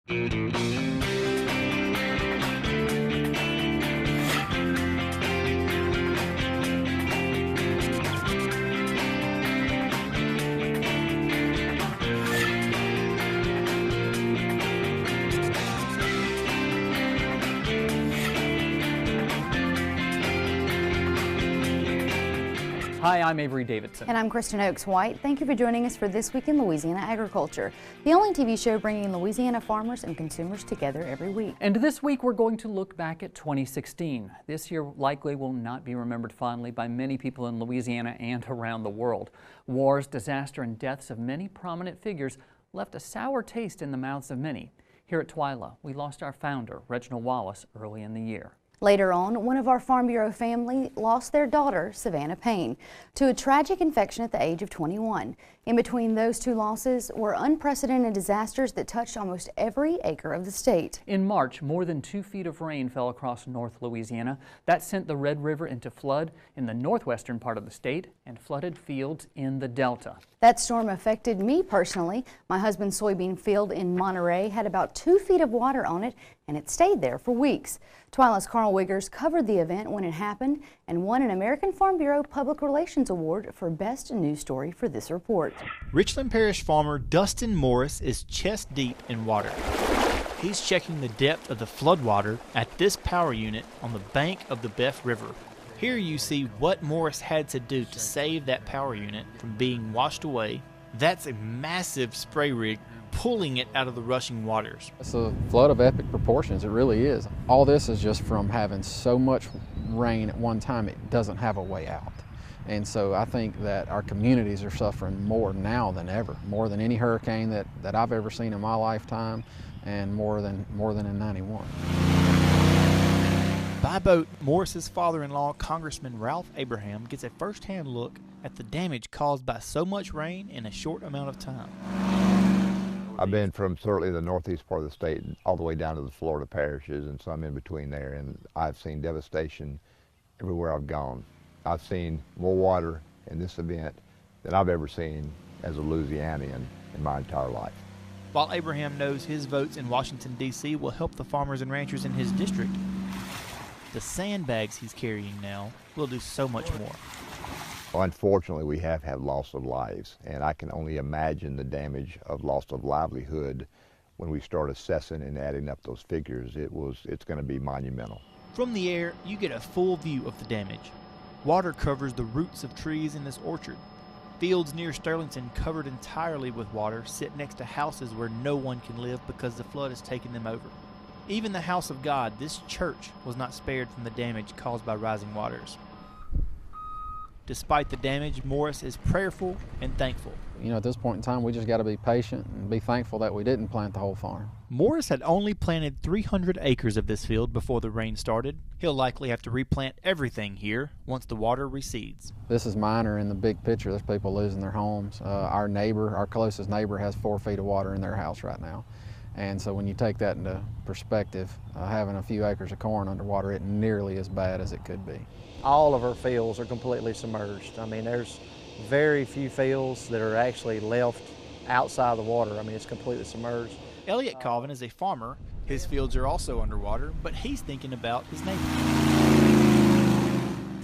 Hi, I'm Avery Davidson. And I'm Kristen Oakes White. Thank you for joining us for This Week in Louisiana Agriculture, the only TV show bringing Louisiana farmers and consumers together every week. And this week we're going to look back at 2016. This year likely will not be remembered fondly by many people in Louisiana and around the world. Wars, disaster, and deaths of many prominent figures left a sour taste in the mouths of many. Here at Twyla, we lost our founder, Reginald Wallace, early in the year. Later on, one of our Farm Bureau family lost their daughter, Savannah Payne, to a tragic infection at the age of 21. In between those two losses were unprecedented disasters that touched almost every acre of the state. In March, more than 2 feet of rain fell across North Louisiana. That sent the Red River into flood in the northwestern part of the state and flooded fields in the Delta. That storm affected me personally. My husband's soybean field in Monterey had about 2 feet of water on it, and it stayed there for weeks. Twyla's Karl Wiggers covered the event when it happened and won an American Farm Bureau Public Relations Award for Best News Story for this report. Richland Parish farmer Dustin Morris is chest deep in water. He's checking the depth of the floodwater at this power unit on the bank of the Beth River. Here you see what Morris had to do to save that power unit from being washed away. That's a massive spray rig pulling it out of the rushing waters. It's a flood of epic proportions, it really is. All this is just from having so much rain at one time, it doesn't have a way out. And so I think that our communities are suffering more now than ever, more than any hurricane that I've ever seen in my lifetime, and more than in '91. By boat, Morris's father-in-law, Congressman Ralph Abraham, gets a first-hand look at the damage caused by so much rain in a short amount of time. I've been from certainly the northeast part of the state all the way down to the Florida parishes and some in between there, and I've seen devastation everywhere I've gone. I've seen more water in this event than I've ever seen as a Louisianian in my entire life. While Abraham knows his votes in Washington, D.C. will help the farmers and ranchers in his district, the sandbags he's carrying now will do so much more. Well, unfortunately, we have had loss of lives, and I can only imagine the damage of loss of livelihood when we start assessing and adding up those figures. It's going to be monumental. From the air, you get a full view of the damage. Water covers the roots of trees in this orchard. Fields near Sterlington, covered entirely with water, sit next to houses where no one can live because the flood has taken them over. Even the house of God, this church, was not spared from the damage caused by rising waters. Despite the damage, Morris is prayerful and thankful. You know, at this point in time, we just got to be patient and be thankful that we didn't plant the whole farm. Morris had only planted 300 acres of this field before the rain started. He'll likely have to replant everything here once the water recedes. This is minor in the big picture. There's people losing their homes. Our closest neighbor has 4 feet of water in their house right now. And so when you take that into perspective, having a few acres of corn underwater isn't nearly as bad as it could be. All of our fields are completely submerged. I mean, there's very few fields that are actually left outside the water. I mean, it's completely submerged. Elliot Colvin is a farmer. His fields are also underwater, but he's thinking about his neighbors.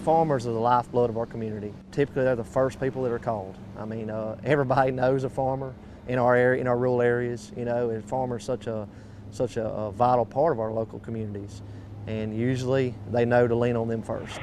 Farmers are the lifeblood of our community. Typically, they're the first people that are called. I mean, everybody knows a farmer in our area, in our rural areas, you know, and farmers are such a vital part of our local communities. And usually they know to lean on them first.